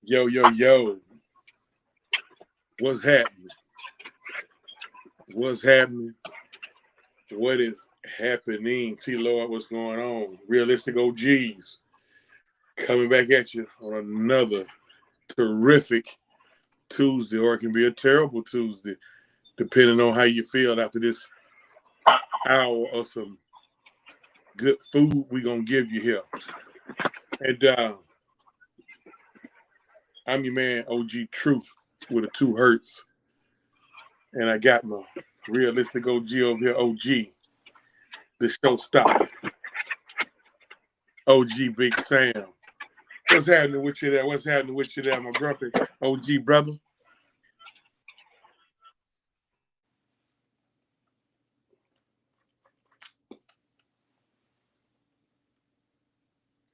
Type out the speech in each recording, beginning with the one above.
Yo, yo, yo. What's happening? What's happening? What is happening? T Lord, what's going on? Realistic OGs coming back at you on another terrific Tuesday, or it can be a terrible Tuesday, depending on how you feel after this hour of some good food we're going to give you here. And I'm your man, OG Truth, with a two hertz. And I got my realistic OG over here, OG, the showstopper, OG Big Sam. What's happening with you there? What's happening with you there, my grumpy OG brother?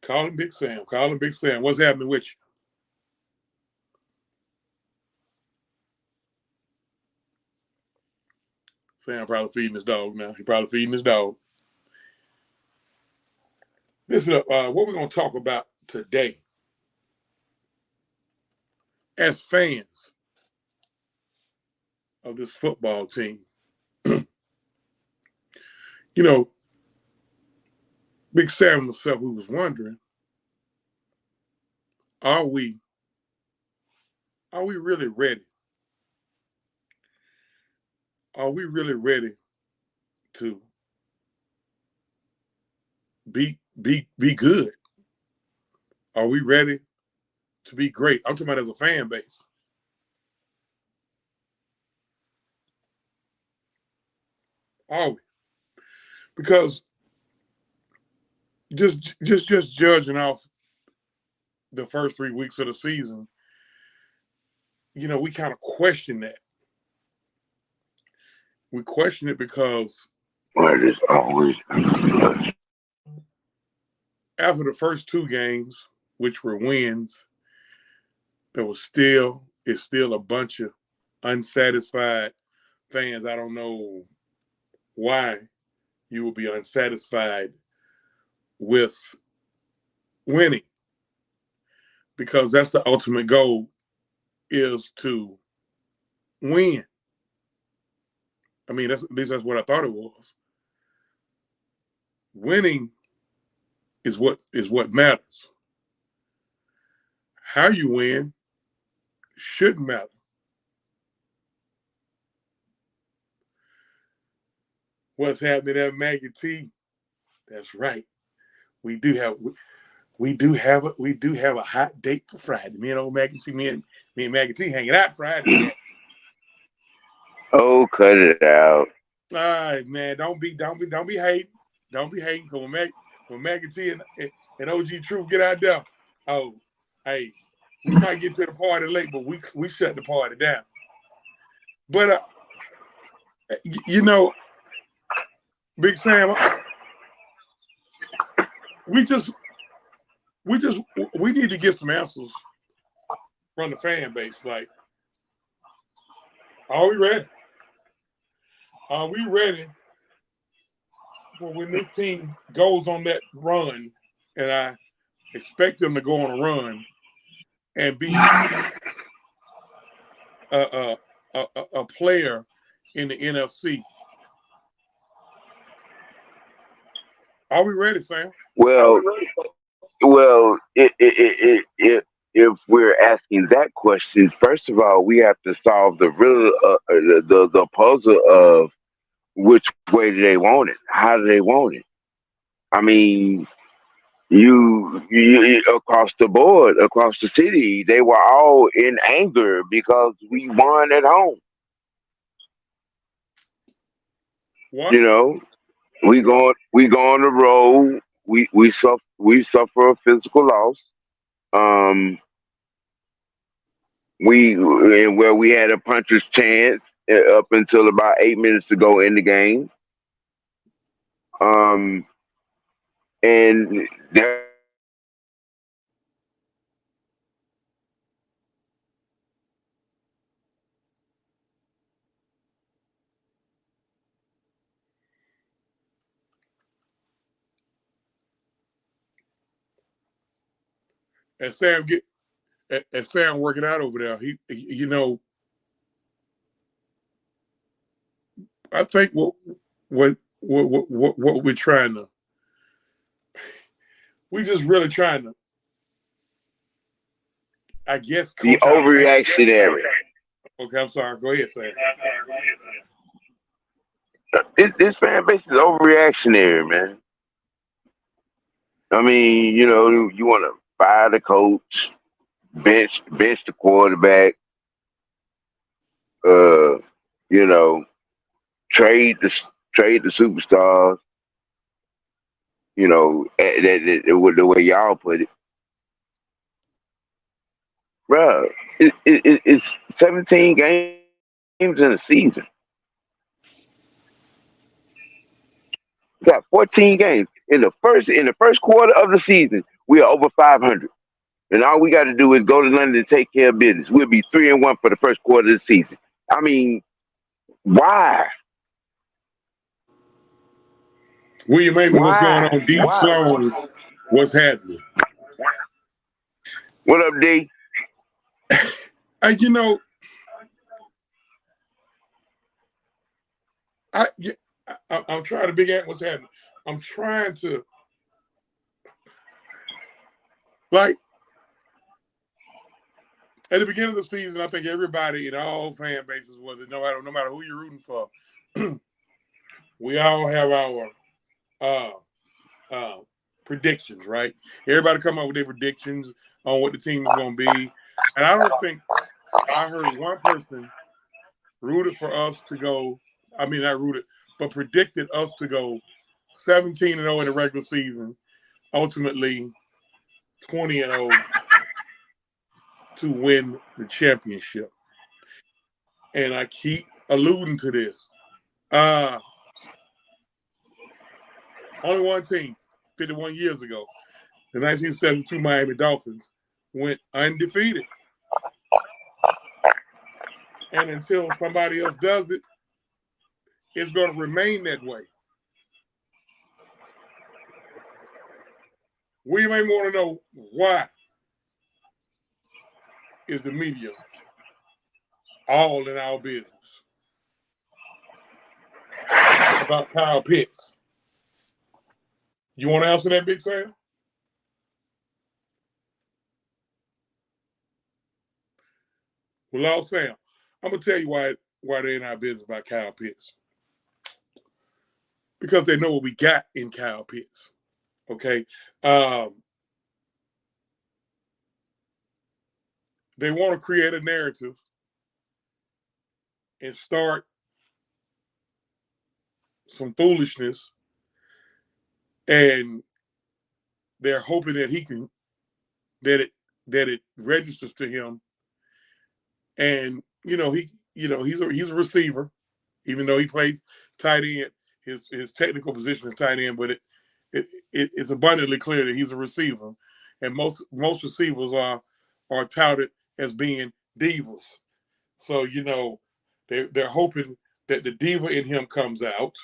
Call him Big Sam. Call him Big Sam. What's happening with you? Sam probably feeding his dog now. He probably feeding his dog. This is what we're going to talk about today. As fans of this football team, you know, Big Sam himself, we was wondering, are we really ready? Are we really ready to be good? Are we ready to be great? I'm talking about as a fan base. Are we? Because just judging off the first 3 weeks of the season, we kind of question that. We question it because after the first two games, which were wins, it's still a bunch of unsatisfied fans. I don't know why you will be unsatisfied with winning, because that's the ultimate goal, is to win. I mean, at least that's what I thought it was. Winning is what matters. How you win shouldn't matter. What's happening at Maggie T? That's right. We do have a hot date for Friday. Me and old Maggie T, me and Maggie T hanging out Friday. Oh, cut it out. All right, man. Don't be hating. Don't be hating. Cause when Maggie T and OG Truth get out there, oh, hey, we might get to the party late, but we shut the party down. But Big Sam, we need to get some answers from the fan base. Like, are we ready? Are we ready for when this team goes on that run? And I expect them to go on a run and be a player in the NFC. Are we ready, Sam? If we're asking that question, first of all, we have to solve the real the puzzle of which way do they want it? How do they want it? I mean, you across the board, across the city, they were all in anger because we won at home. What? You know, we go on the road. We suffer a physical loss. Um, we had a puncher's chance up until about 8 minutes to go in the game. Um, and there was a point in the game where we could have won the game. And Sam, at Sam working out over there, you know, I think what we're trying to, we just really trying to, I guess, The coach our fans. overreactionary. Okay, I'm sorry. Go ahead, Sam. This fan base is overreactionary, man. I mean, you know, you want to fire the coach, bench the quarterback, uh, you know, trade the trade the superstars. You know, with the way y'all put it, bro. It's 17 games in a season. We got 14 games in the first quarter of the season. We are over 500. And all we got to do is go to London and take care of business. We'll be 3-1 for the first quarter of the season. I mean, why? William Amy, what's going Why? on? D Why? Sloan, what's happening? What up, D? You know, I'm trying to figure out what's happening. I'm trying to, like, at the beginning of the season, I think everybody in all fan bases, whether no matter who you're rooting for, we all have our uh, uh, predictions, right? Everybody come up with their predictions on what the team is going to be, and I don't think I heard one person rooted for us to go. I mean, not rooted, but predicted us to go 17-0 in the regular season, ultimately 20-0 to win the championship. And I keep alluding to this. Only one team, 51 years ago, the 1972 Miami Dolphins, went undefeated. And until somebody else does it, it's going to remain that way. We may want to know why is the media all in our business about Kyle Pitts. You want to answer that, Big Sam? Well, Sam, I'm gonna tell you why they're in our business about Kyle Pitts. Because they know what we got in Kyle Pitts. Okay. They want to create a narrative and start some foolishness, and they're hoping that it registers to him. And he's a receiver, even though he plays tight end. His technical position is tight end, but it's abundantly clear that he's a receiver, and most receivers are touted as being divas. So they're hoping that the diva in him comes out.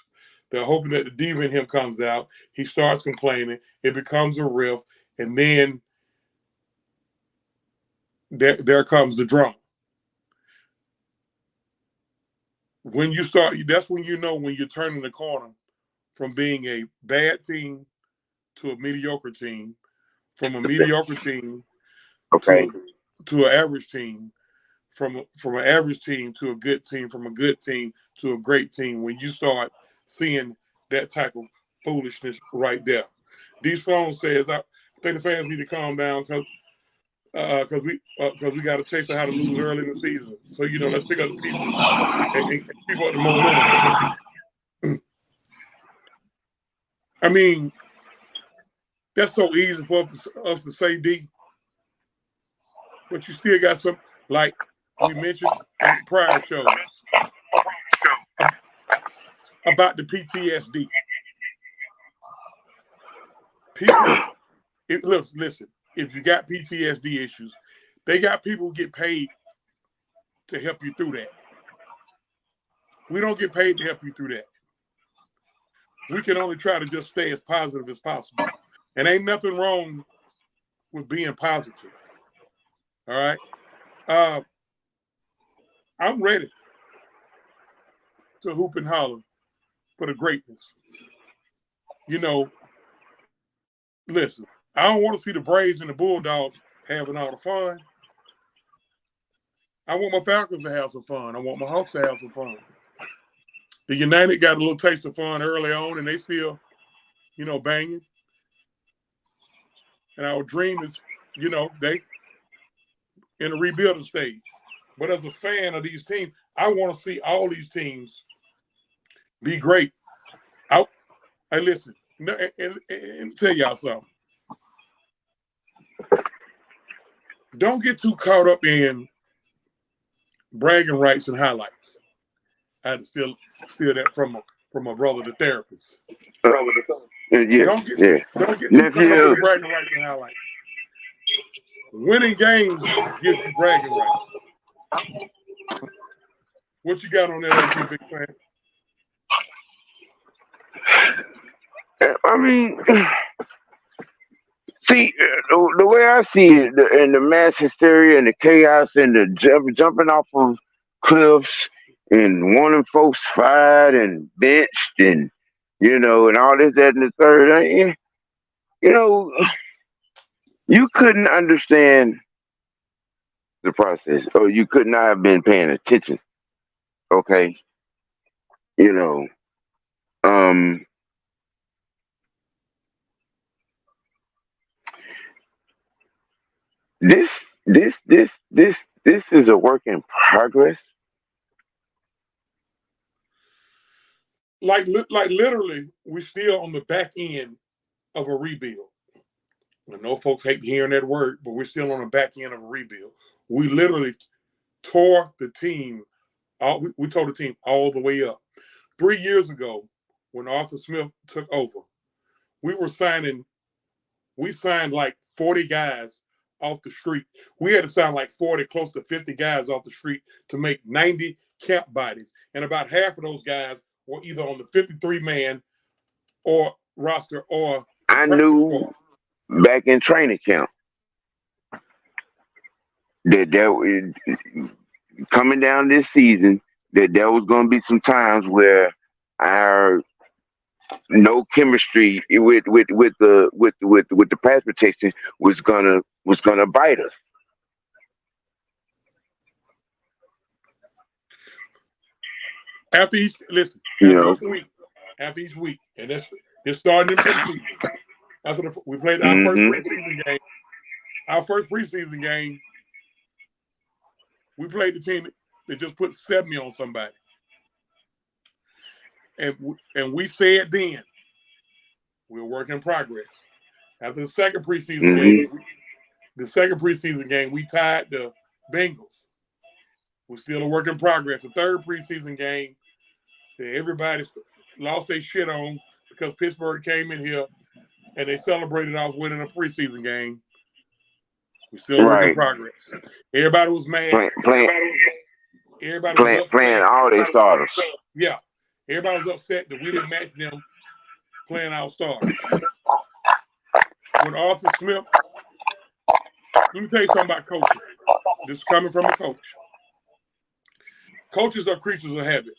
They're hoping that the diva in him comes out. He starts complaining. It becomes a riff, and then there comes the drama. When you start, that's when you know when you're turning the corner from being a bad team to a mediocre team, from a mediocre team Okay. to an average team, from an average team to a good team, from a good team to a great team. When you start seeing that type of foolishness right there, D. Sloan says, "I think the fans need to calm down because we got a taste of how to lose early in the season. So let's pick up the pieces and keep up the momentum." I mean, that's so easy for us to say, D. But you still got some, like we mentioned in prior shows, about the PTSD. People, listen, if you got PTSD issues, they got people who get paid to help you through that. We don't get paid to help you through that. We can only try to just stay as positive as possible. And ain't nothing wrong with being positive. All right. Uh, I'm ready to hoop and holler for the greatness. You know, listen, I don't want to see the Braves and the Bulldogs having all the fun. I want my Falcons to have some fun. I want my Hawks to have some fun. The United got a little taste of fun early on, and they still, banging. And our dream is, they in a rebuilding stage. But as a fan of these teams, I want to see all these teams be great. Hey, listen, and tell y'all something. Don't get too caught up in bragging rights and highlights. I had to steal that from my brother, the therapist. Yeah, Don't get yeah. don't get too caught up in Nephew, the bragging rights and highlights. Winning games gives you bragging rights. What you got on that, OG Big Fan? I mean, see, the way I see it, and the mass hysteria and the chaos and the jumping off of cliffs and wanting folks fired and benched and, and all this, that, and the third. You know, you couldn't understand the process, or you could not have been paying attention. Okay, you know, um, this, this, this, this, this is a work in progress. Like literally, we're still on the back end of a rebuild. I know folks hate hearing that word, but we're still on the back end of a rebuild. We literally tore the team. We tore the team all the way up. 3 years ago, when Arthur Smith took over, we were signing. We signed like 40 guys off the street. We had to sign like 40, close to 50 guys off the street to make 90 camp bodies, and about half of those guys were either on the 53-man or roster or the I practice knew squad. back in training camp that coming down this season that there was going to be some times where our no chemistry with the pass protection was gonna bite us. After each listen, You know. after each week, and it's starting in preseason. We played our first Hmm. preseason game, we played the team that just put 70 on somebody, and we said then we're a work in progress. After Hmm. the second preseason game, we tied the Bengals. We're still a work in progress. The third preseason game, everybody lost their shit on because Pittsburgh came in here and they celebrated off winning a preseason game. We're still a work in Right. progress. Everybody was mad. Playing Everybody was playing upset. all their starters. Yeah. Everybody was upset that we didn't match them playing our starters. When Arthur Smith, let me tell you something about coaching. This is coming from a coach. Coaches are creatures of habit.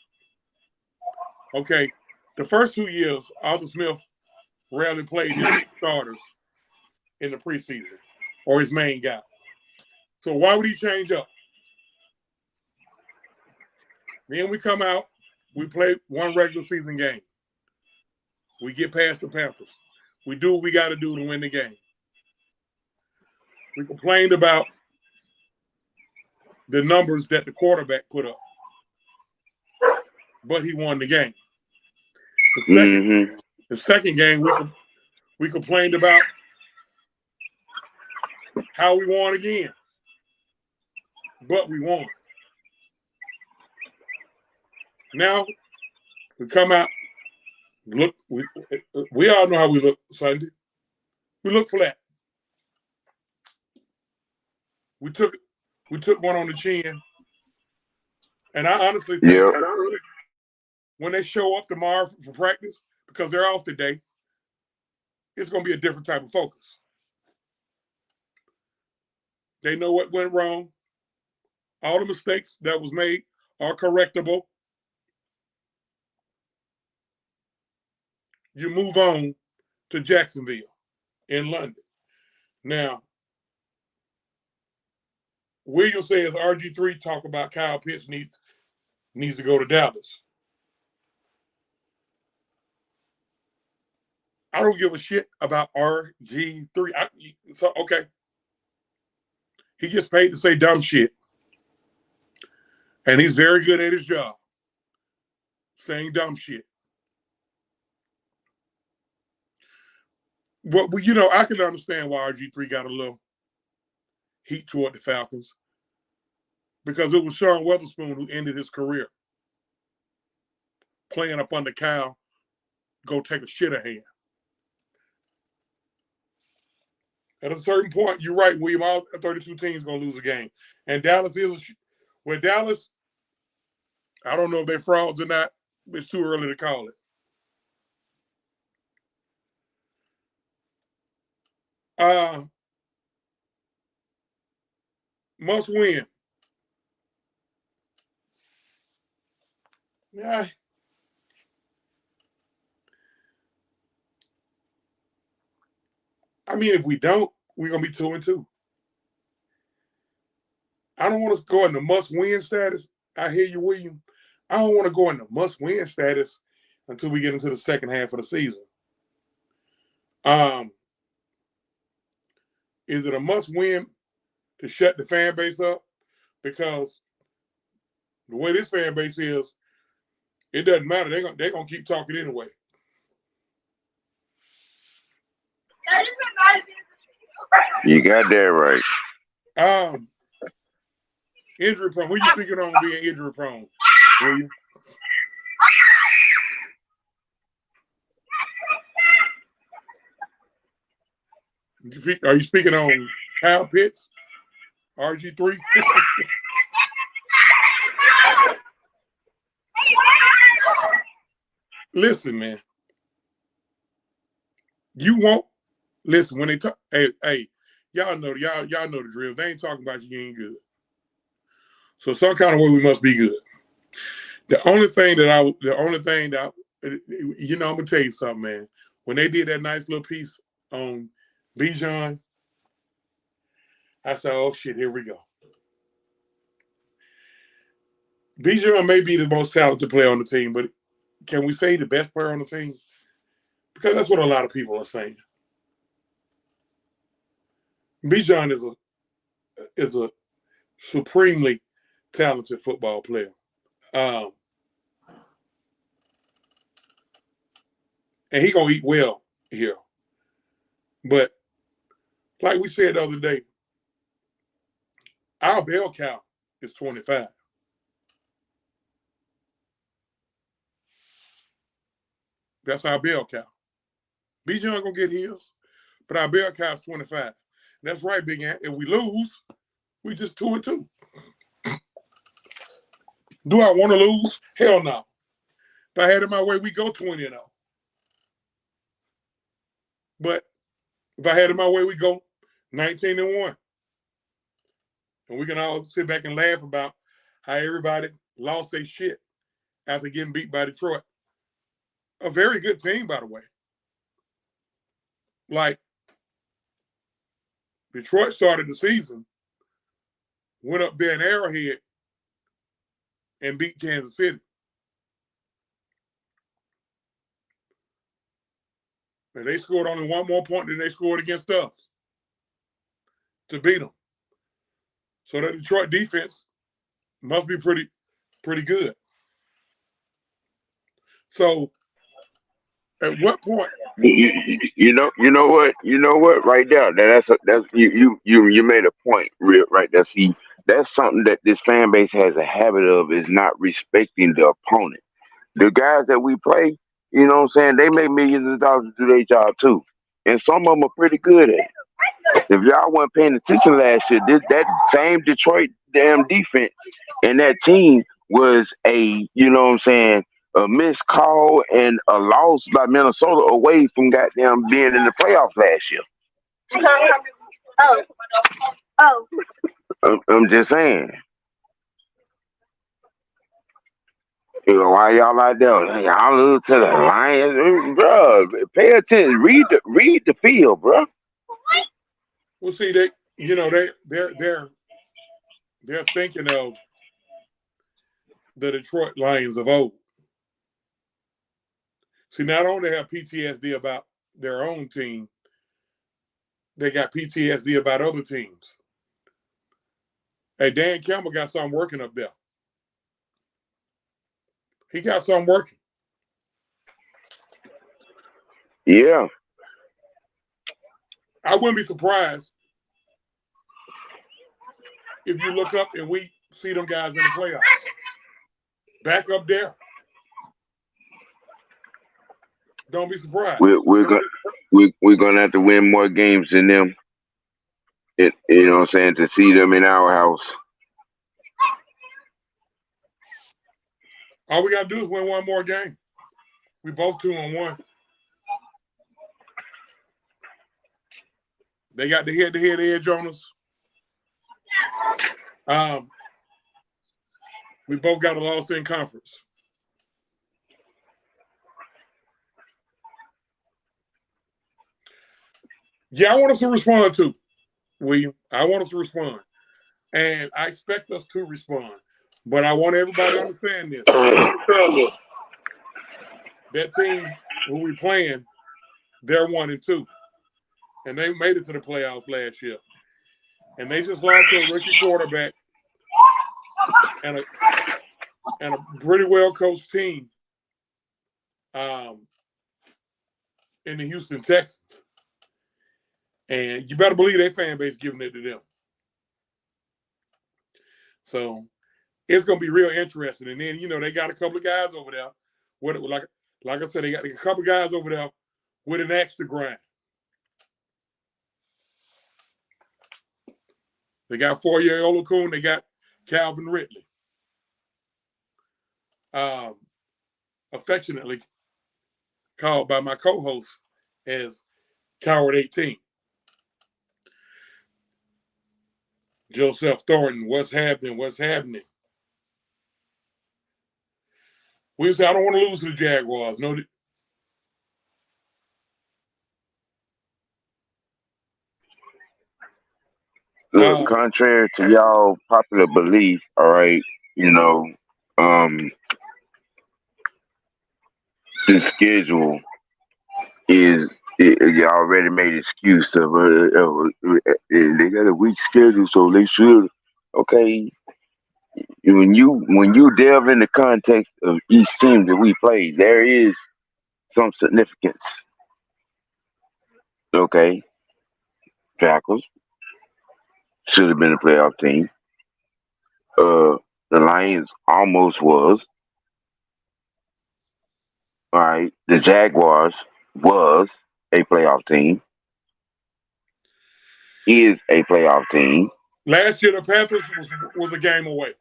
Okay. The first 2 years, Arthur Smith rarely played his starters in the preseason or his main guys. So why would he change up? Then we come out, we play one regular season game. We get past the Panthers. We do what we got to do to win the game. We complained about the numbers that the quarterback put up, but he won the game. The second, Hmm. the second game, we complained about how we won again, but we won. Now we come out, look. We all know how we look Sunday. We look flat. We took one on the chin, and I honestly think Yep. when they show up tomorrow for practice, because they're off today, it's going to be a different type of focus. They know what went wrong. All the mistakes that was made are correctable. You move on to Jacksonville in London. Now, William says RG3 talk about Kyle Pitts needs to go to Dallas. I don't give a shit about RG3. So okay. He gets paid to say dumb shit. And he's very good at his job. Saying dumb shit. But I can understand why RG3 got a little heat toward the Falcons. Because it was Sean Weatherspoon who ended his career. Playing up under Kyle, go take a shit ahead. At a certain point, you're right, William. All 32 teams going to lose a game. And Dallas Dallas, I don't know if they're frauds or not. It's too early to call it. Must win. Yeah. I mean, if we don't, we're going to be 2-2. I don't want to go into must-win status. I hear you, William. I don't want to go into must-win status until we get into the second half of the season. Is it a must-win to shut the fan base up? Because the way this fan base is, it doesn't matter. They're gonna keep talking anyway. You got that right. Injury prone. Who you speaking on being injury prone? William? Are you speaking on Kyle Pitts? RG3? Listen, man. You won't listen when they talk. Hey, y'all know the drill. They ain't talking about you ain't good. So some kind of way we must be good. The only thing that I'm gonna tell you something, man. When they did that nice little piece on Bijan, I said, oh shit, here we go. Bijan may be the most talented player on the team, but can we say the best player on the team? Because that's what a lot of people are saying. Bijan is a supremely talented football player. And he gonna eat well here. But like we said the other day, our bell count is 25. That's our bell count. Bijan gonna get his, but our bell count is 25. That's right, Big Ant. If we lose, we just 2-2. Do I want to lose? Hell no. If I had it my way, we go 20-0. But if I had it my way, we go 19-1. And we can all sit back and laugh about how everybody lost their shit after getting beat by Detroit. A very good team, by the way. Like, Detroit started the season, went up there in Arrowhead, and beat Kansas City. And they scored only one more point than they scored against us to beat them. So that Detroit defense must be pretty good. So at what point? You know what? Right there, that's you made a point, real right there. See, that's something that this fan base has a habit of is not respecting the opponent. The guys that we play, you know what I'm saying, they make millions of dollars to do their job too, and some of them are pretty good at it. If y'all weren't paying attention last year, that same Detroit damn defense and that team was you know what I'm saying, a missed call and a loss by Minnesota away from goddamn being in the playoffs last year. Oh. I'm just saying. Why y'all out there? Y'all lose to the Lions, bro. Pay attention. Read the field, bro. Well, see, they're thinking of the Detroit Lions of old. See, not only have PTSD about their own team, they got PTSD about other teams. Hey, Dan Campbell got something working up there. He got something working. Yeah. I wouldn't be surprised if you look up and we see them guys in the playoffs. Back up there. Don't be surprised. We're gonna have to win more games than them. You know what I'm saying, to see them in our house. All we gotta do is win one more game. We both 2-1. They got the head-to-head edge on us. We both got a loss in conference. Yeah, I want us to respond too, William. I want us to respond. And I expect us to respond. But I want everybody to understand this. That team who we playing, they're 1-2. And they made it to the playoffs last year. And they just lost to a rookie quarterback and a pretty well coached team in the Houston Texans. And you better believe their fan base giving it to them. So it's going to be real interesting. And then, they got a couple of guys over there. Like I said, they got a couple of guys over there with an axe to grind. They got Fourier Olakun. They got Calvin Ridley. Affectionately called by my co-host as Coward 18. Joseph Thornton, what's happening? We say, I don't want to lose to the Jaguars. No. Look, contrary to y'all popular belief, all right, the schedule is you already made excuse of they got a weak schedule, so they should. Okay, when you delve in the context of each team that we play, there is some significance. Okay, Jackals should have been a playoff team. The Lions almost was. All right, the Jaguars was a playoff team. Is a playoff team. Last year, the Panthers was a game away.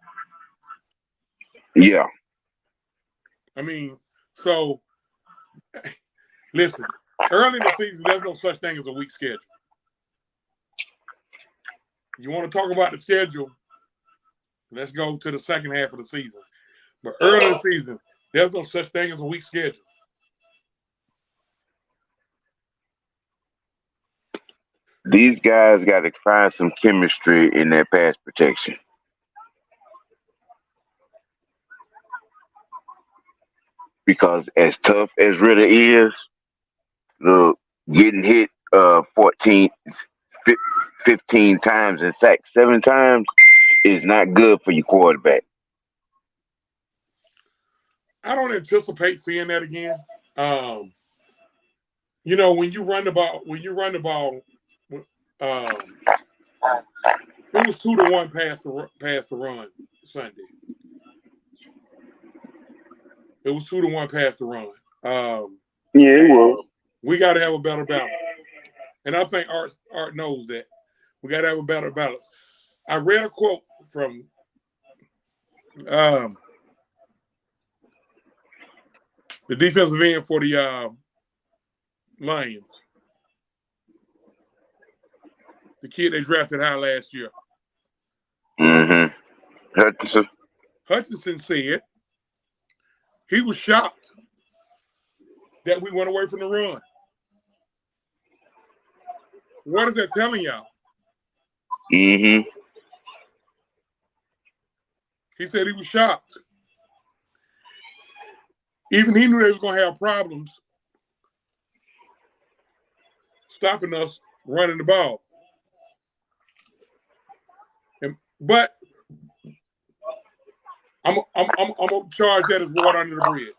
Yeah. I mean, so listen, early in the season, there's no such thing as a weak schedule. You want to talk about the schedule? Let's go to the second half of the season. But early in the season, there's no such thing as a weak schedule. These guys got to find some chemistry in their pass protection. Because as tough as Ritter is, the getting hit 14, 15 times and sacked 7 times is not good for your quarterback. I don't anticipate seeing that again. When you run the ball, it was 2-1 pass to run Sunday. It was 2-1 pass to run. Yeah, it was. We got to have a better balance, and I think Art knows that. We got to have a better balance. I read a quote from the defensive end for the Lions, the kid they drafted high last year. Mm-hmm. Hutchinson. Hutchinson said he was shocked that we went away from the run. What is that telling y'all? Mm-hmm. He said he was shocked. Even he knew they was going to have problems stopping us running the ball. But I'm gonna charge that as water under the bridge.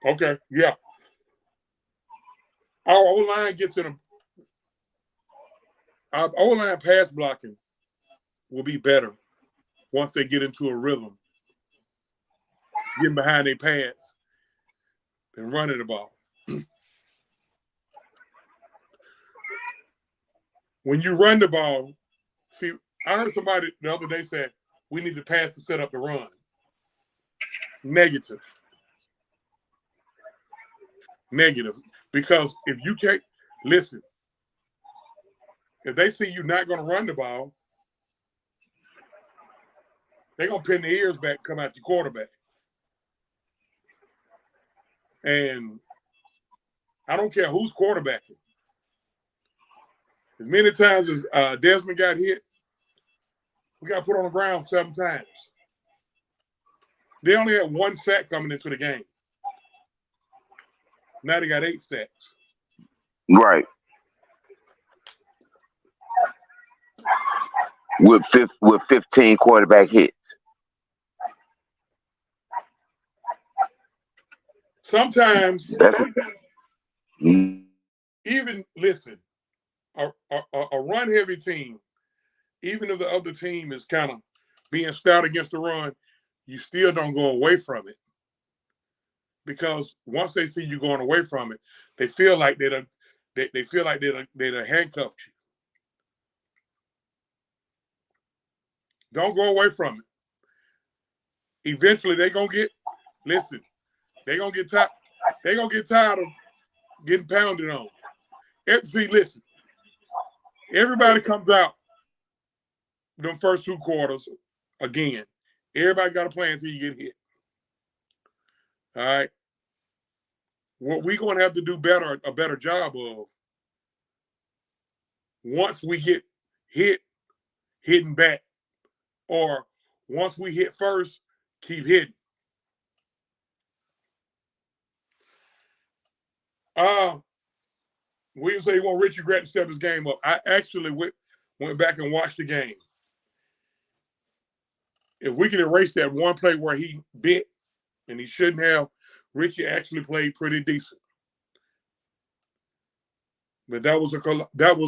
Okay, yeah. Our O line gets in our O line pass blocking will be better once they get into a rhythm, getting behind their pads and running the ball. When you run the ball, see, I heard somebody the other day say we need to pass to set up the run. Negative. Because if you can't listen, if they see you're not going to run the ball, they're going to pin their ears back, come out your quarterback. And I don't care who's quarterbacking. As many times as Desmond got hit, we got put on the ground 7 times. They only had 1 sack coming into the game. Now they got 8 sacks. Right. With 15 quarterback hits. Sometimes, even listen, a run-heavy team, even if the other team is kind of being stout against the run, you still don't go away from it. Because once they see you going away from it, they feel like they handcuffed you. Don't go away from it. Eventually, they're gonna get tired. They're gonna get tired of getting pounded on. See, listen, everybody comes out them first 2 quarters again. Everybody got a plan until you get hit. All right. What we're gonna have to do a better job of, once we get hitting back, or once we hit first, keep hitting. We say want Richie Grant to step his game up. I actually went back and watched the game. If we can erase that one play where he bit and he shouldn't have, Richie actually played pretty decent. But that was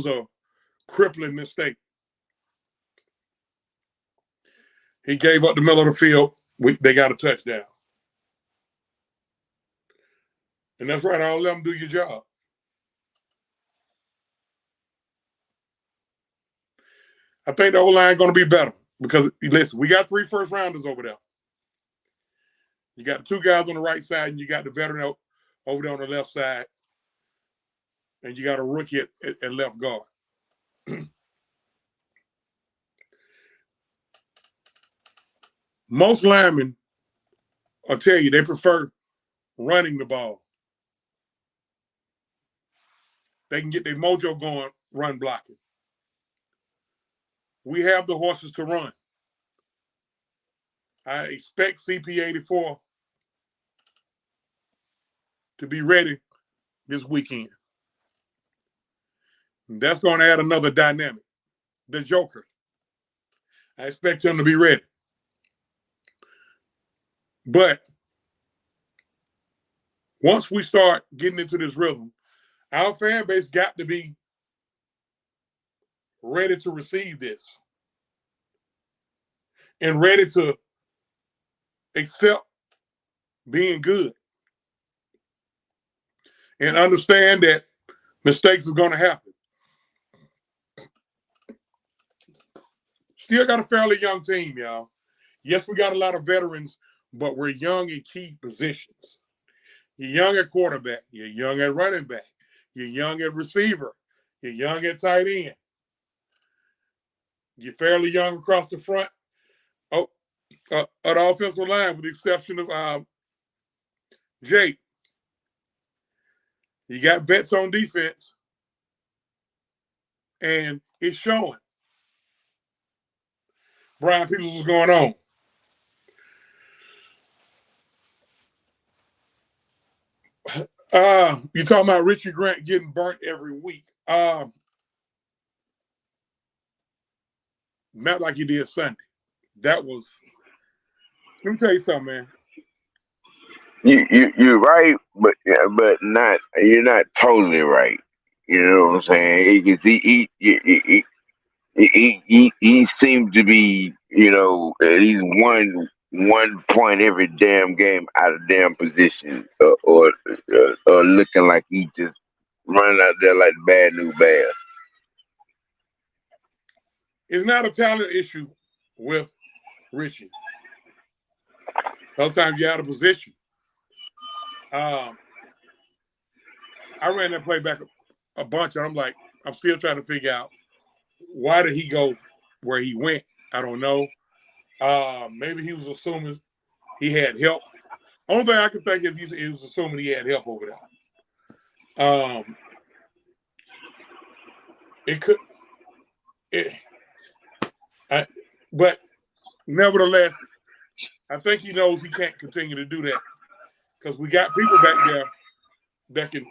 a crippling mistake. He gave up the middle of the field. They got a touchdown. And that's right. I'll let them do your job. I think the O-line going to be better because, listen, we got 3 first-rounders over there. You got 2 guys on the right side, and you got the veteran over there on the left side, and you got a rookie at left guard. Most linemen, I'll tell you, they prefer running the ball. They can get their mojo going, run blocking. We have the horses to run. I expect CP84 to be ready this weekend. And that's going to add another dynamic. The Joker. I expect him to be ready. But once we start getting into this rhythm, our fan base got to be ready to receive this and ready to accept being good and understand that mistakes are going to happen. Still got a fairly young team, y'all. Yes, we got a lot of veterans but we're young in key positions. You're young at quarterback. You're young at running back. You're young at receiver. You're young at tight end. You're fairly young across the front of an offensive line, with the exception of Jake. You got vets on defense, and it's showing. Brian Peters, what's going on? You talking about Richie Grant getting burnt every week? Not like he did Sunday. That was. Let me tell you something, man. You're right, but not you're not totally right. You know what I'm saying? Because he seemed to be, at least one point every damn game out of damn position, or looking like he just running out there like the bad new bear. It's not a talent issue with Richie. Sometimes you're out of position. I ran that play back a bunch, and I'm still trying to figure out why did he go where he went. I don't know. Maybe he was assuming he had help. Only thing I can think is he was assuming he had help over there. It could. But nevertheless, I think he knows he can't continue to do that because we got people back there that can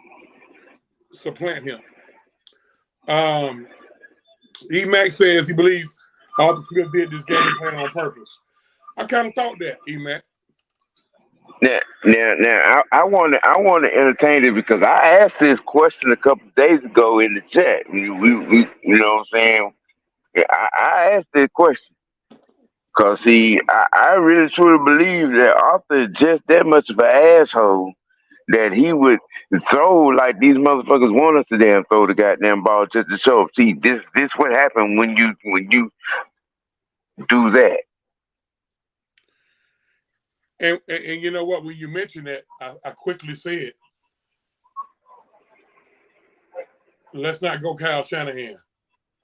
supplant him. E-Mac says he believes Arthur Smith did this game plan on purpose. I kind of thought that, E-Mac. Now, I want to entertain it because I asked this question a couple of days ago in the chat. You know what I'm saying? I asked this question because see, I really truly believe that Arthur is just that much of an asshole that he would throw like these motherfuckers want us to damn throw the goddamn ball just to show up. See, this what happened when you do that. And you know what? When you mentioned that, I quickly said, let's not go Kyle Shanahan.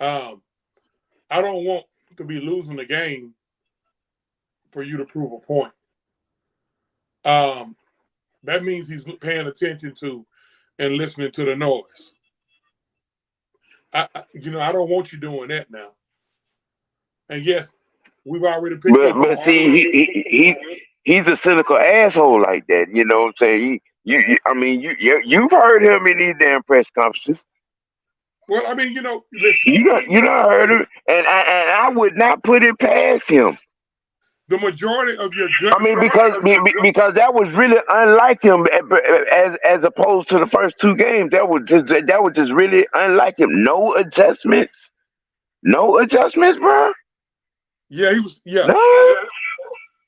I don't want to be losing the game for you to prove a point. That means he's paying attention to and listening to the noise. I don't want you doing that now. And yes, we've already picked up on. But see, he's a cynical asshole like that. You know what I'm saying? You've heard him in these damn press conferences. Well, I mean, listen. You done heard him, and I would not put it past him. The majority of your I mean, because that was really unlike him, as opposed to the first two games. That was just really unlike him. No adjustments, bro. Yeah, he was. Yeah,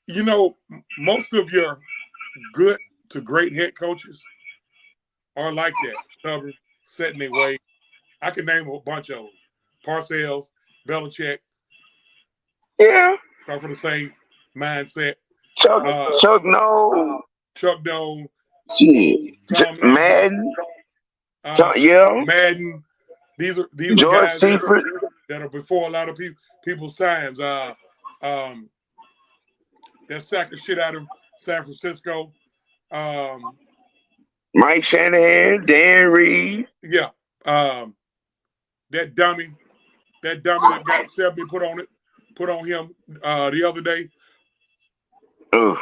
no. Most of your good to great head coaches are like that, stubborn, set in their way. I can name a bunch of them: Parcells, Belichick. Yeah, come from the same mindset. Chuck no. Chuck no. Shit. Madden. Madden. These are George guys that are before a lot of people's times. That sacking shit out of San Francisco. Mike Shanahan, Dan Reed. Yeah. That dummy that got 70 put on him the other day. Ugh.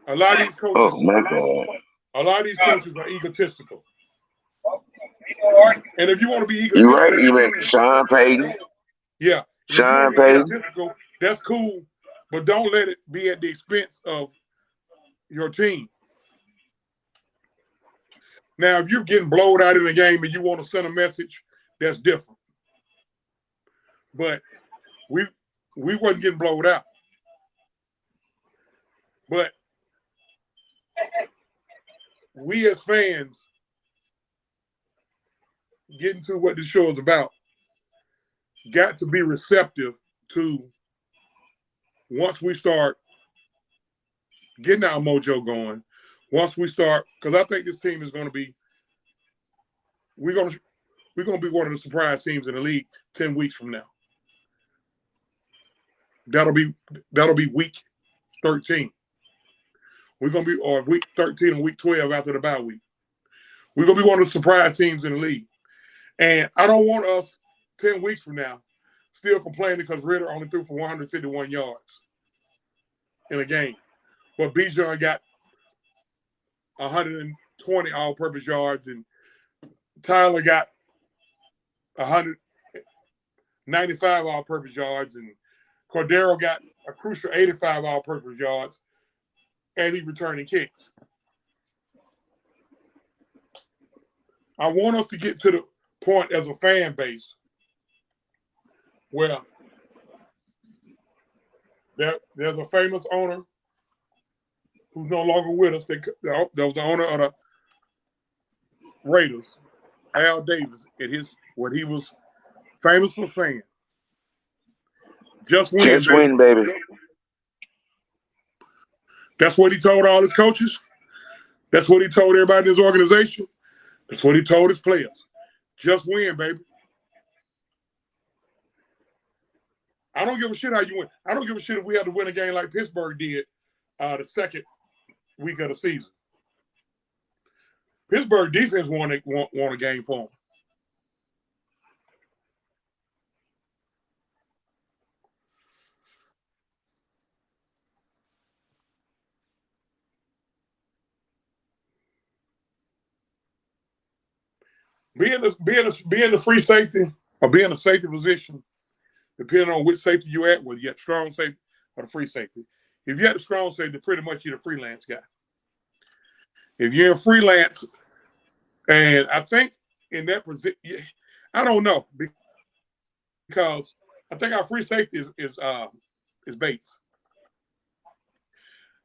A lot of these coaches. Oh my God. A lot of these coaches are egotistical. And if you want to be egotistical, you're right. You meant Sean Payton. Yeah, Sean Payton. Egotistical, that's cool, but don't let it be at the expense of your team. Now, if you're getting blowed out in the game and you want to send a message, that's different. But we wasn't getting blowed out. But we as fans, getting to what this show is about, got to be receptive to once we start getting our mojo going. Once we start, because I think this team is going to be, we're going to be one of the surprise teams in the league 10 weeks from now. That'll be week 13. We're going to be, or week 13 and week 12 after the bye week. We're going to be one of the surprise teams in the league. And I don't want us 10 weeks from now still complaining because Ritter only threw for 151 yards in a game. But Bijan got 120 all-purpose yards, and Tyler got 195 all-purpose yards, and Cordero got a crucial 85 all-purpose yards, and he returning kicks. I want us to get to the point as a fan base where there's a famous owner who's no longer with us. That was the owner of the Raiders, Al Davis, and what he was famous for saying. Just win, Just win, baby. That's what he told all his coaches. That's what he told everybody in his organization. That's what he told his players. Just win, baby. I don't give a shit how you win. I don't give a shit if we had to win a game like Pittsburgh did the second week of the season. Pittsburgh defense won a game for them. Being the free safety or being a safety position, depending on which safety you're at, whether you got strong safety or the free safety. If you got the strong safety, pretty much you're the freelance guy. If you're in freelance, and I think in that position, I don't know, because I think our free safety is Bates.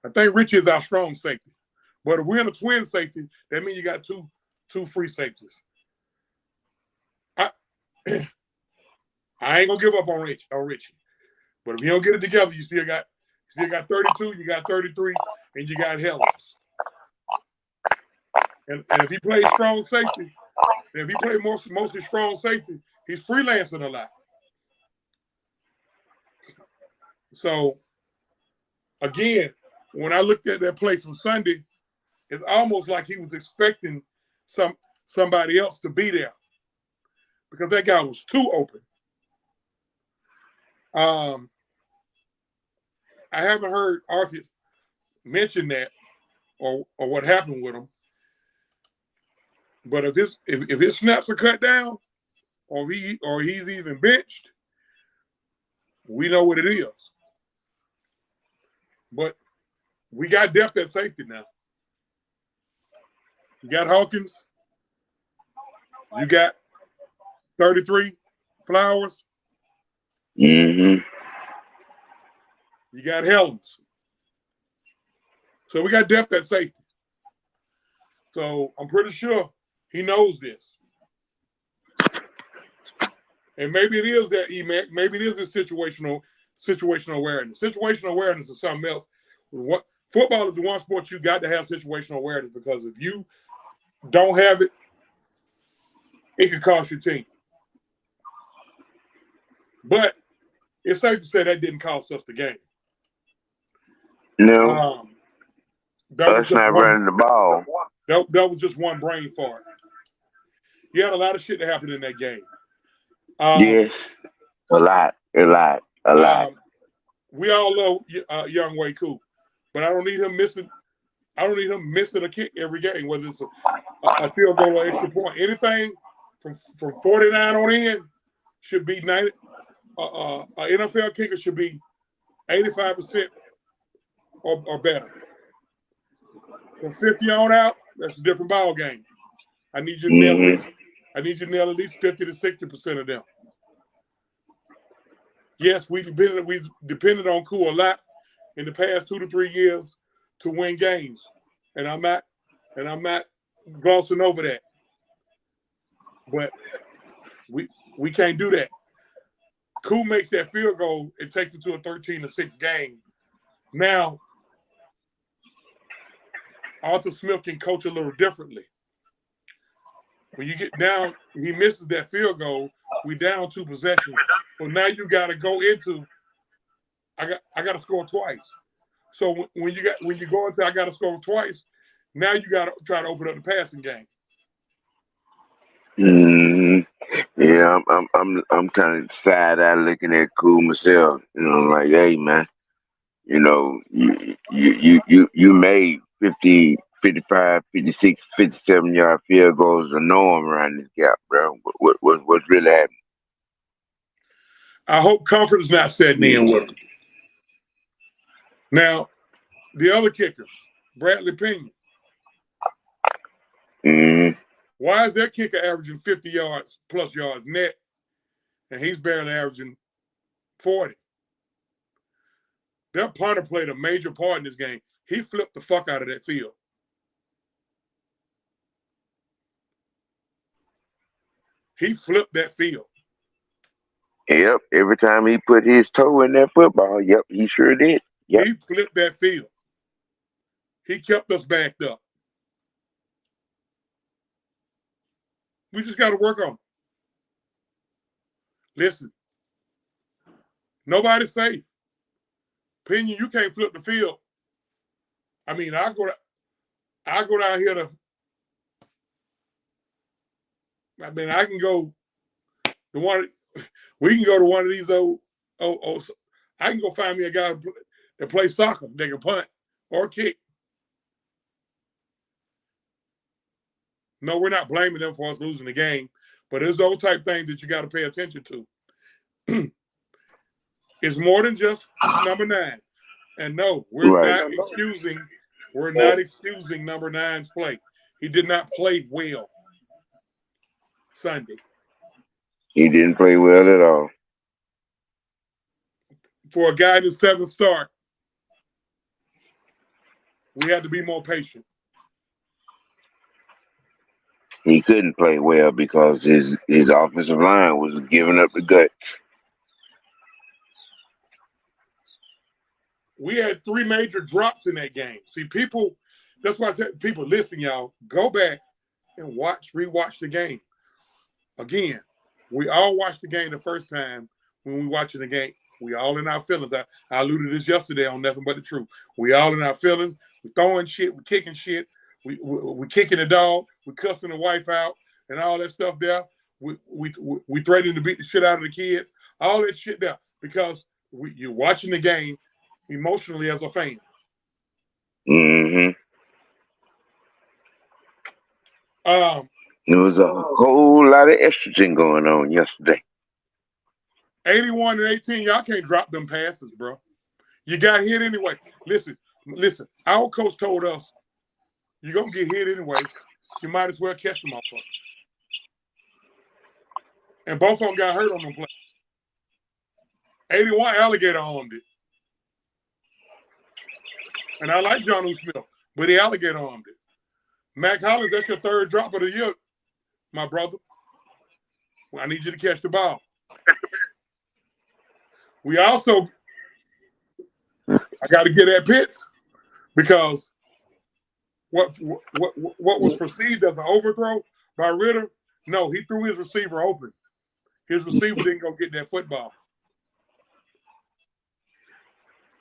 I think Richie is our strong safety. But if we're in a twin safety, that means you got two free safeties. I ain't gonna give up on Richie. But if you don't get it together, you still got 32, you got 33, and you got Helms. And if he plays strong safety, and if he plays mostly strong safety, he's freelancing a lot. So again, when I looked at that play from Sunday, it's almost like he was expecting somebody else to be there, because that guy was too open. I haven't heard Arthur mention that or what happened with him. But if his snaps are cut down, or he's even benched, we know what it is. But we got depth at safety now. You got Hawkins. You got 33, Flowers. Mm-hmm. You got Helms. So we got depth at safety. So I'm pretty sure he knows this. And maybe it is that EMAC. Maybe it is this situational awareness. Situational awareness is something else. Football is the one sport you got to have situational awareness, because if you don't have it, it could cost your team. But it's safe to say that didn't cost us the game. No. That's not running the ball. That was just one brain fart. You had a lot of shit that happened in that game. Yes, a lot. We all love Young Wei Koo, but I don't need him missing. I don't need him missing a kick every game, whether it's a field goal or extra point. Anything from 49 on in should be 90. An NFL kicker should be 85% or better. From 50 on out, that's a different ball game. I need you to nail at least 50 to 60% of them. Yes, we depended on Koo a lot in the past 2 to 3 years to win games, and I'm not glossing over that. But we can't do that. Koo makes that field goal, it takes it to a 13-6 game. Now, Arthur Smith can coach a little differently. When you get down, he misses that field goal. We down 2 possessions. So now you got to go into. I got to score twice. So when you go into I got to score twice, now you got to try to open up the passing game. Yeah, I'm kind of side eye looking at cool myself. Like, hey man, you made 50, 55, 56, 57 yard field goals a norm around this gap, bro. What's really happening? I hope comfort is not setting in with him. Now, the other kicker, Bradley Pinion. Why is that kicker averaging 50 yards plus yards net, and he's barely averaging 40? Their punter played a major part in this game. He flipped the fuck out of that field. He flipped that field. Yep. Every time he put his toe in that football, yep, he sure did. Yep. He flipped that field. He kept us backed up. We just got to work on it. Listen, nobody's safe. Pinion, you can't flip the field. I mean, I go down here to. I mean, I can go to one. We can go to one of these old. I can go find me a guy that plays soccer. They can punt or kick. No, we're not blaming them for us losing the game, but there's those type things that you got to pay attention to. It's more than just number 9. And no, we're not excusing. We're not excusing number 9's play. He did not play well Sunday. He didn't play well at all. For a guy in the 7th start, we had to be more patient. He couldn't play well because his offensive line was giving up the guts. We had 3 major drops in that game. See, people, that's why I tell people, listen, y'all, go back and rewatch the game. Again, we all watched the game the first time when we watching the game. We all in our feelings. I alluded to this yesterday on Nothing But the Truth. We all in our feelings. We throwing shit. We kicking shit. We kicking the dog. We cussing the wife out and all that stuff there. We threatening to beat the shit out of the kids. All that shit there because you're watching the game emotionally as a fan. There was a whole lot of estrogen going on yesterday. 81-18, y'all can't drop them passes, bro. You got hit anyway. Listen. Our coach told us, you're going to get hit anyway. You might as well catch them off front. And both of them got hurt on them plays. 81 alligator armed it. And I like Jonnu Smith, but he alligator armed it. Mac Hollins, that's your 3rd drop of the year, my brother. I need you to catch the ball. We also, I got to get at Pitts because what was perceived as an overthrow by Ritter, no, he threw his receiver open. His receiver didn't go get that football.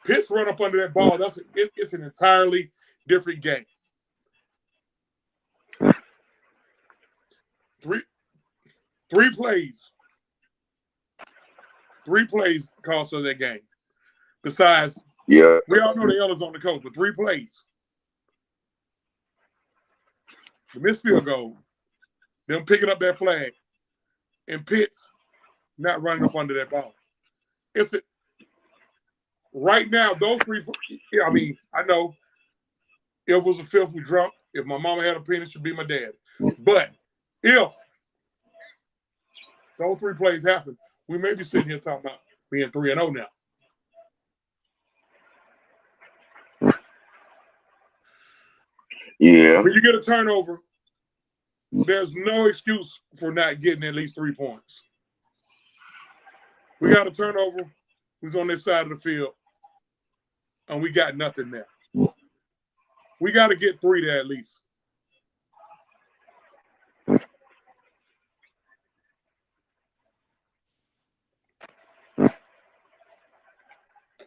Pitts run up under that ball. It's an entirely different game. Three plays. 3 plays cost us that game. Besides, we all know the L is on the coach, but 3 plays. The missed field goal, them picking up that flag, and Pitts not running up under that ball. Right now, those 3. I mean, I know if it was a 5th, we drunk. If my mama had a penis, she'd be my dad. But if those 3 plays happen, we may be sitting here talking about being 3-0 now. Yeah. When you get a turnover, there's no excuse for not getting at least 3 points. We got a turnover. Who's on this side of the field? And we got nothing there. We got to get 3 there at least.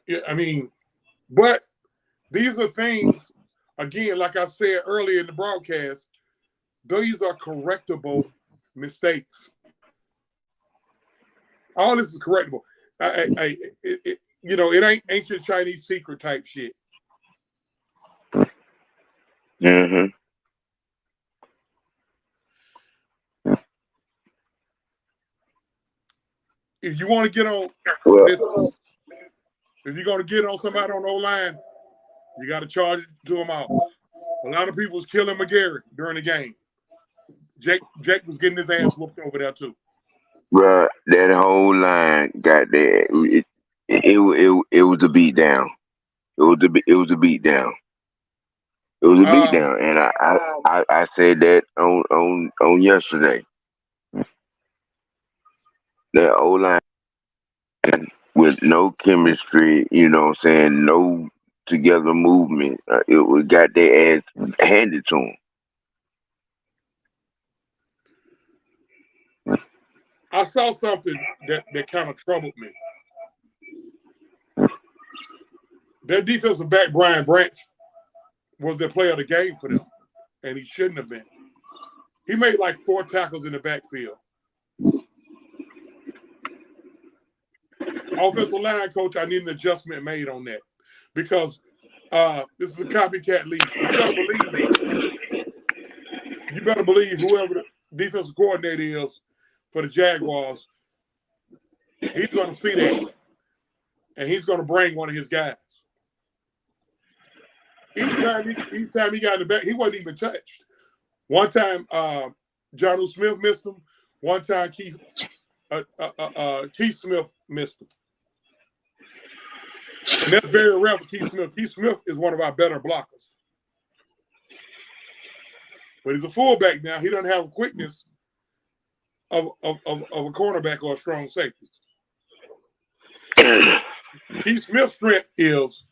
Yeah, I mean, but these are things, again, like I said earlier in the broadcast, these are correctable mistakes. All this is correctable. It ain't ancient Chinese secret type shit. Mm-hmm. If you want to get on this, if you're going to get on somebody on the O-line, you got to charge it to them out. A lot of people was killing McGarry during the game. Jake was getting his ass whooped over there too. Bruh, that whole line got there. It was a beat down. It was a beat down. It was a beat down, and I said that on yesterday. That O line with no chemistry, you know what I'm saying, no together movement. It got their ass handed to them. I saw something that kind of troubled me. Their defensive back, Brian Branch, was the player of the game for them, and he shouldn't have been. He made like 4 tackles in the backfield. Offensive line coach, I need an adjustment made on that because this is a copycat league. You better believe whoever the defensive coordinator is for the Jaguars, he's going to see that, and he's going to bring one of his guys. Each time he got in the back, he wasn't even touched. One time, John Smith missed him. One time, Keith Smith missed him. And that's very rare for Keith Smith. Keith Smith is one of our better blockers. But he's a fullback now. He doesn't have a quickness of a cornerback or a strong safety. Keith Smith's strength is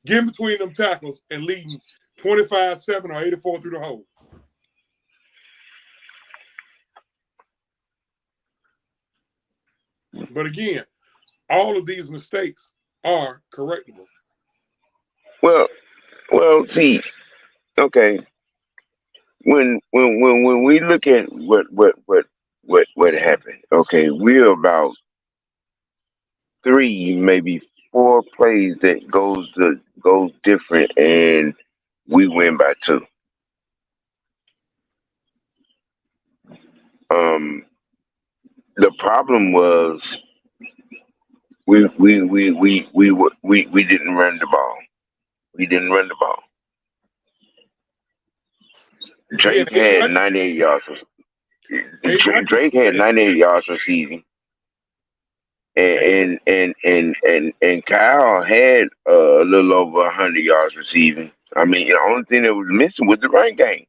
getting between them tackles and leading 25-7 or 84 through the hole. But again, all of these mistakes are correctable. Well, see, okay. When we look at what happened, okay, we're about 3, maybe 4 plays that goes different, and we win by 2. The problem was we didn't run the ball. We didn't run the ball. Drake had 98 yards. Drake had 98 yards receiving, and Kyle had a little over 100 yards receiving. I mean, the only thing that was missing was the run game.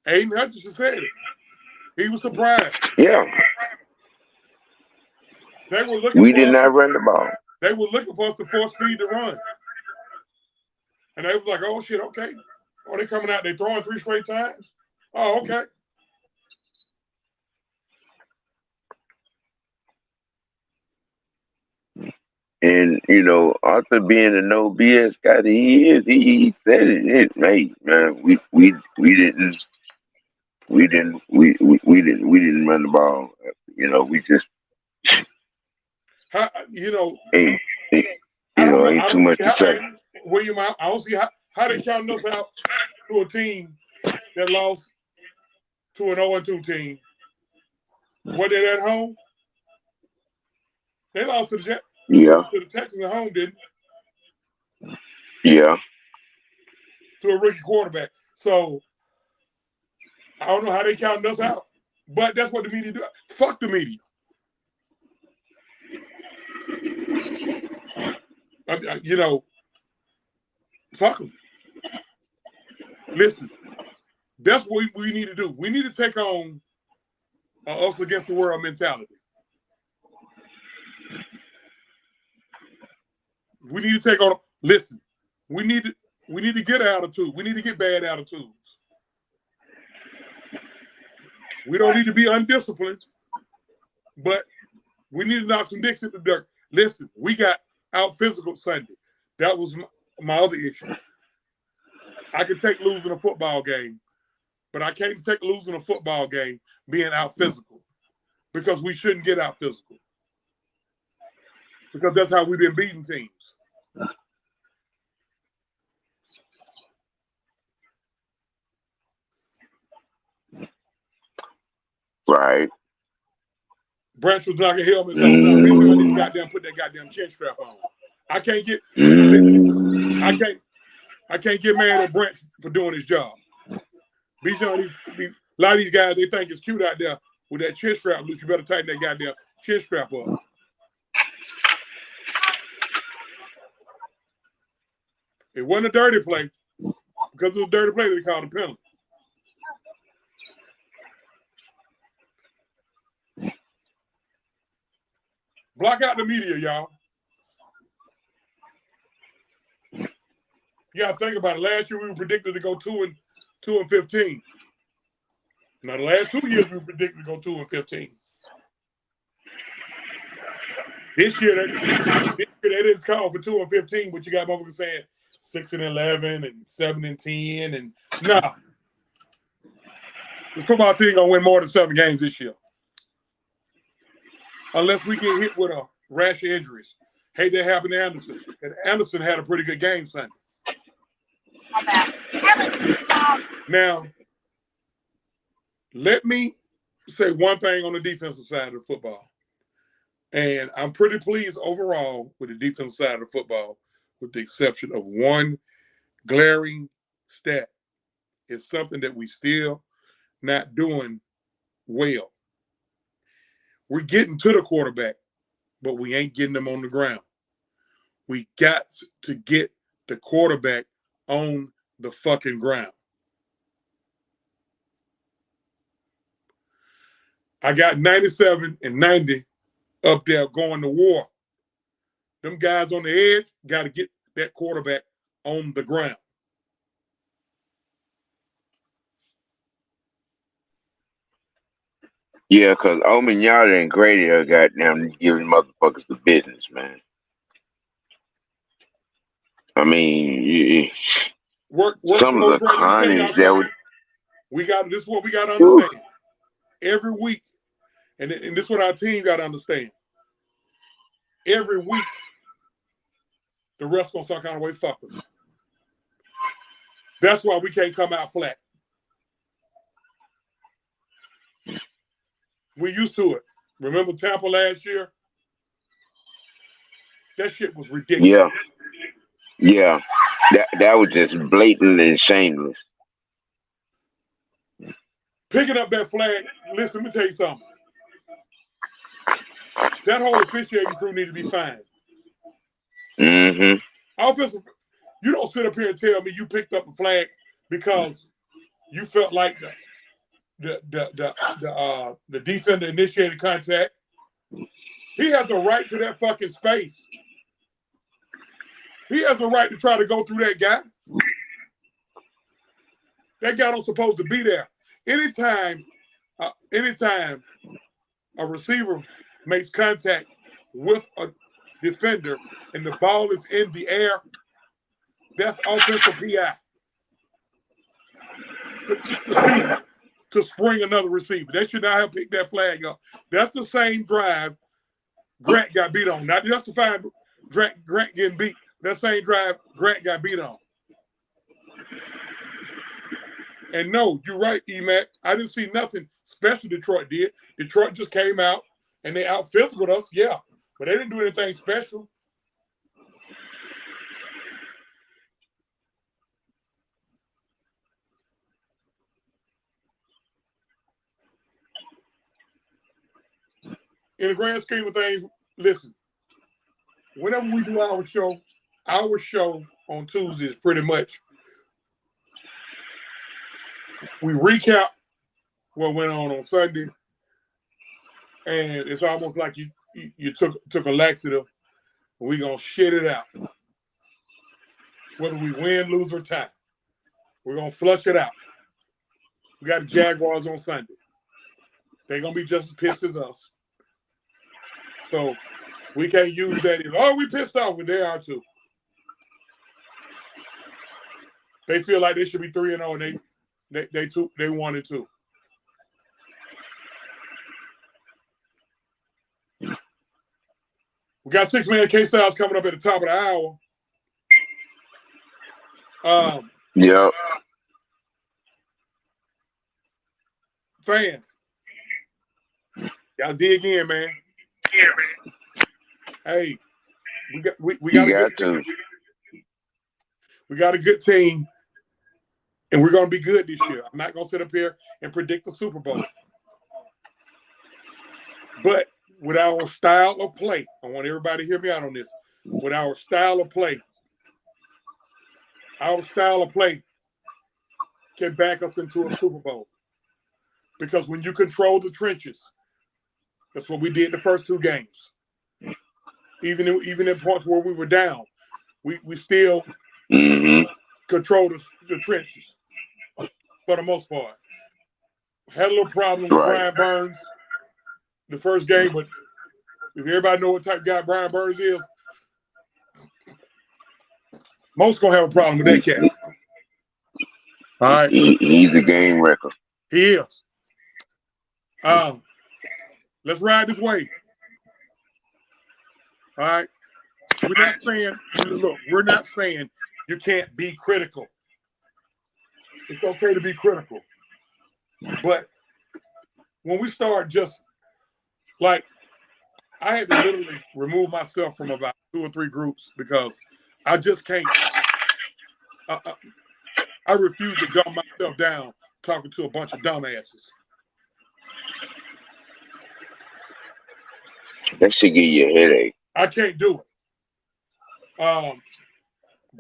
Aiden Hutchinson said it. He was surprised. Yeah. They were looking. We did not run the ball. They were looking for us to force feed the run, and they was like, "Oh shit, okay." Oh, they coming out. They throwing 3 straight times. Oh, okay. And Arthur being a no BS guy that he is, he said it. Hey, man, we didn't run the ball. We just ain't too much to say. William, I don't see how they counting us out to a team that lost to an 0-2 team. Were they at home? They lost to the Jets. Yeah. To the Texans at home, didn't they? Yeah. To a rookie quarterback. So I don't know how they counting us out. But that's what the media do. Fuck the media. Fuck them. Listen, that's what we need to do. We need to take on us against the world mentality. We need to take on. Listen, we need to get attitude. We need to get bad attitudes. We don't need to be undisciplined, but we need to knock some dicks in the dirt. Listen, we got out physical Sunday. That was my other issue. I can take losing a football game, but I can't take losing a football game being out physical, because we shouldn't get out physical, because that's how we've been beating teams. Right. Branch was knocking helmets off. Now, Bijan, I need to goddamn put that goddamn chin strap on. I can't get I can't get mad at Branch for doing his job. Bijan, a lot of these guys, they think it's cute out there with that chin strap loose. You better tighten that goddamn chin strap up. It wasn't a dirty play. Because it was a dirty play, they called a penalty. Block out the media, y'all. You gotta think about it. Last year we were predicted to go 2-15. Now the last 2 years we were predicted to go 2-15. This year they didn't call for 2-15, but you got motherfuckers saying 6-11 and 7-10, and nah. This football team gonna win more than 7 games this year. Unless we get hit with a rash of injuries. Hate that happened to Anderson. And Anderson had a pretty good game Sunday. Now, let me say one thing on the defensive side of the football. And I'm pretty pleased overall with the defensive side of the football, with the exception of one glaring stat. It's something that we still not doing well. We're getting to the quarterback, but we ain't getting them on the ground. We got to get the quarterback on the fucking ground. I got 97 and 90 up there going to war. Them guys on the edge got to get that quarterback on the ground. Yeah, because Ominyata and Grady are goddamn giving motherfuckers the business, man. I mean, work some for of the Trey. Let me tell carnage y'all that something. This is what we got to understand. Every week, and this is what our team got to understand. Every week, the refs gonna some kind of way fuck us. That's why we can't come out flat. We used to it. Remember Tampa last year? That shit was ridiculous. Yeah. That was just blatant and shameless. Picking up that flag, listen, let me tell you something. That whole officiating crew need to be fined. Mm-hmm. Offensive, you don't sit up here and tell me you picked up a flag because you felt like the defender initiated contact. He has a right to that fucking space. He has a right to try to go through that guy. That guy don't supposed to be there. Anytime a receiver makes contact with a defender and the ball is in the air, that's offensive PI. To spring another receiver. They should not have picked that flag up. That's the same drive Grant got beat on. Not justifying Grant getting beat. That same drive Grant got beat on. And no, you're right, E-Mac. I didn't see nothing special Detroit did. Detroit just came out and they out-physicaled us, yeah. But they didn't do anything special. In the grand scheme of things, listen, whenever we do our show on Tuesdays pretty much, we recap what went on Sunday, and it's almost like you took a laxative, and we're going to shit it out. whether we win, lose, or tie. We're going to flush it out. We got the Jaguars on Sunday. They're going to be just as pissed as us. So we can't use that. We pissed off, but they are too. They feel like they should be 3-0, and they 1-2. We got 6-man K-Styles coming up at the top of the hour. Yep. Fans, y'all dig in, man. Hey, we got a good team, and we're going to be good this year. I'm not going to sit up here and predict the Super Bowl. But with our style of play, I want everybody to hear me out on this. With our style of play can back us into a Super Bowl. Because when you control the trenches, that's what we did the first 2 games. Even in points where we were down, we still controlled the trenches for the most part. Had a little problem with Brian Burns the first game, but if everybody know what type of guy Brian Burns is, most gonna have a problem with that cat. All right, he's a game wrecker. He is. Let's ride this wave. All right. We're not saying you can't be critical. It's okay to be critical. But when we start just like, I had to literally remove myself from about 2 or 3 groups because I just can't. I refuse to dumb myself down talking to a bunch of dumbasses. That should give you a headache. I can't do it.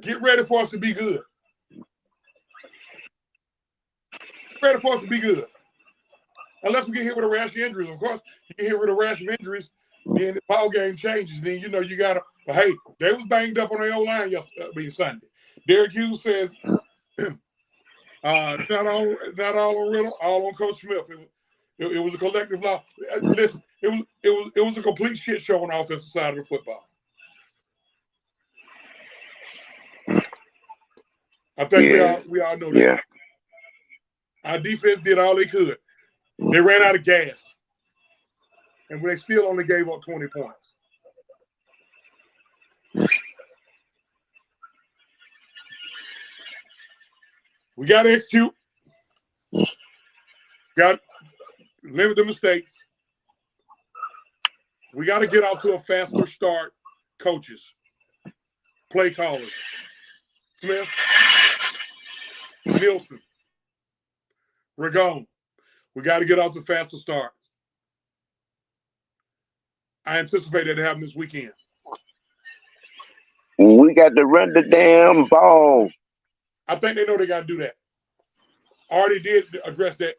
Get ready for us to be good. Get ready for us to be good. Unless we get hit with a rash of injuries. Of course, you get hit with a rash of injuries, then the ball game changes. Then you got to. But hey, they was banged up on their O-line Sunday. Derek Hughes says, not all on Riddle, all on Coach Smith. It was a collective loss. Listen, it was a complete shit show on the offensive side of the football. I think we all know that. Yeah. Our defense did all they could. They ran out of gas. And they still only gave up 20 points. We got to execute. Got to limit the mistakes. We got to get off to a faster start, coaches, play callers. Smith, Nielsen, Ragone. We got to get off to a faster start. I anticipate that to happen this weekend. We got to run the damn ball. I think they know they got to do that. Already did address that,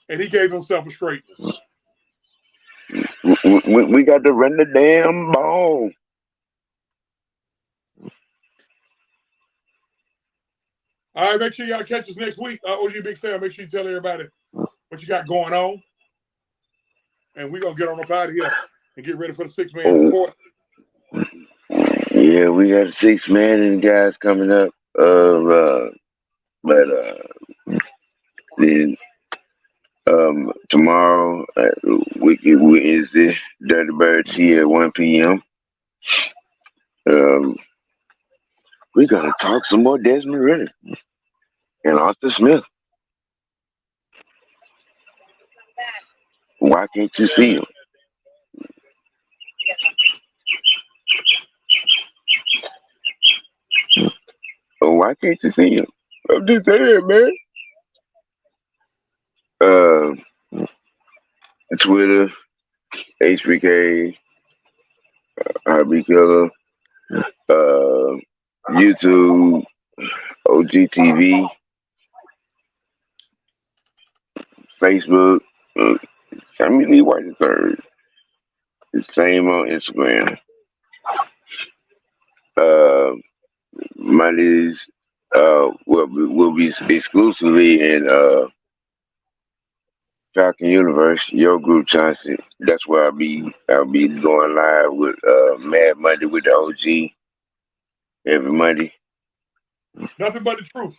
and he gave himself a straightening. We got to run the damn ball. All right, make sure y'all catch us next week. OG Big Sam, make sure you tell everybody what you got going on. And we're going to get on up out of here and get ready for the 6-man report. Yeah, we got a 6-man and guys coming up. Then tomorrow, Wicked Wednesday, Dirty Bird Tea at 1 p.m. We're going to talk some more Desmond Ritter and Arthur Smith. Why can't you see him? Why can't you see him? I'm just saying, man. Twitter, HBK, RB Killer, YouTube, OGTV, Facebook, Sammy Lee White III. The same on Instagram. My Mondays will be exclusively in Falcon Universe, your group Chauncey. That's where I'll be going live with Mad Monday with the OG every Monday. Nothing but the truth.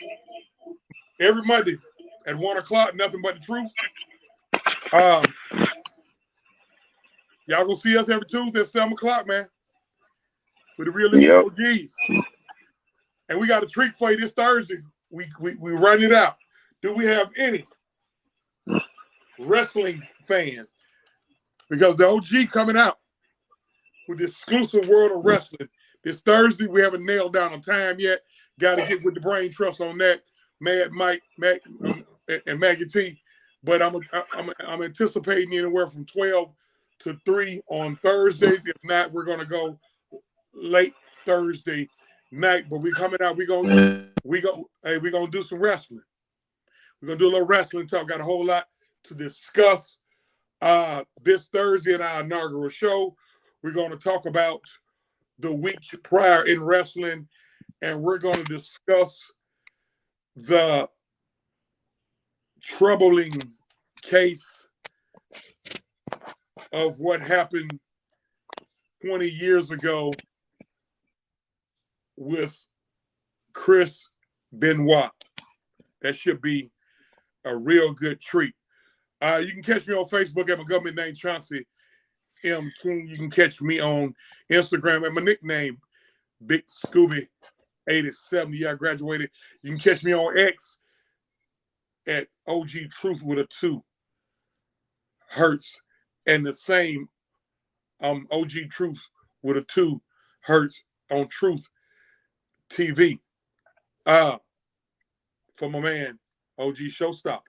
Every Monday at 1 o'clock, nothing but the truth. Um, y'all gonna see us every Tuesday at 7 o'clock, man, with the Realistic Yep. OGs. And we got a treat for you this Thursday. We run it out. Do we have any wrestling fans? Because the OG coming out with the exclusive world of wrestling this Thursday. We haven't nailed down a time yet. Got to get with the brain trust on that. Mad Mike, and Maggie T. But I'm anticipating anywhere from 12 to 3 on Thursdays. If not, we're gonna go late Thursday night. But we coming out. We gonna do some wrestling. We're gonna do a little wrestling talk. Got a whole lot to discuss this Thursday in our inaugural show. We're gonna talk about the week prior in wrestling, and we're gonna discuss the troubling case of what happened 20 years ago with Chris Benoit. That should be a real good treat. You can catch me on Facebook at my government name, Chauncey M. King. You can catch me on Instagram at my nickname, Big Scooby 87. Yeah, I graduated. You can catch me on X at OG Truth with a 2 Hertz, and the same OG Truth with a 2 Hertz on Truth TV. For my man OG Showstopper,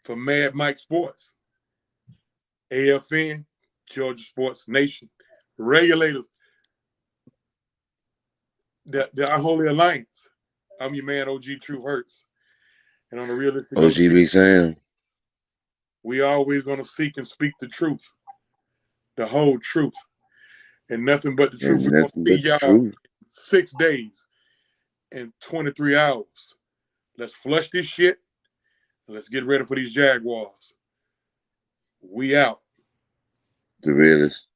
for Mad Mike Sports, AFN, Georgia Sports Nation, Regulators, the Unholy Alliance. I'm your man OG Truth Hertz, and on the Realistic OG OG, Big Sam. we always gonna seek and speak the truth, the whole truth, and nothing but the truth. And We're gonna nothing see but the y'all truth. 6 days and 23 hours. Let's flush this shit and let's get ready for these Jaguars. We out. The realest.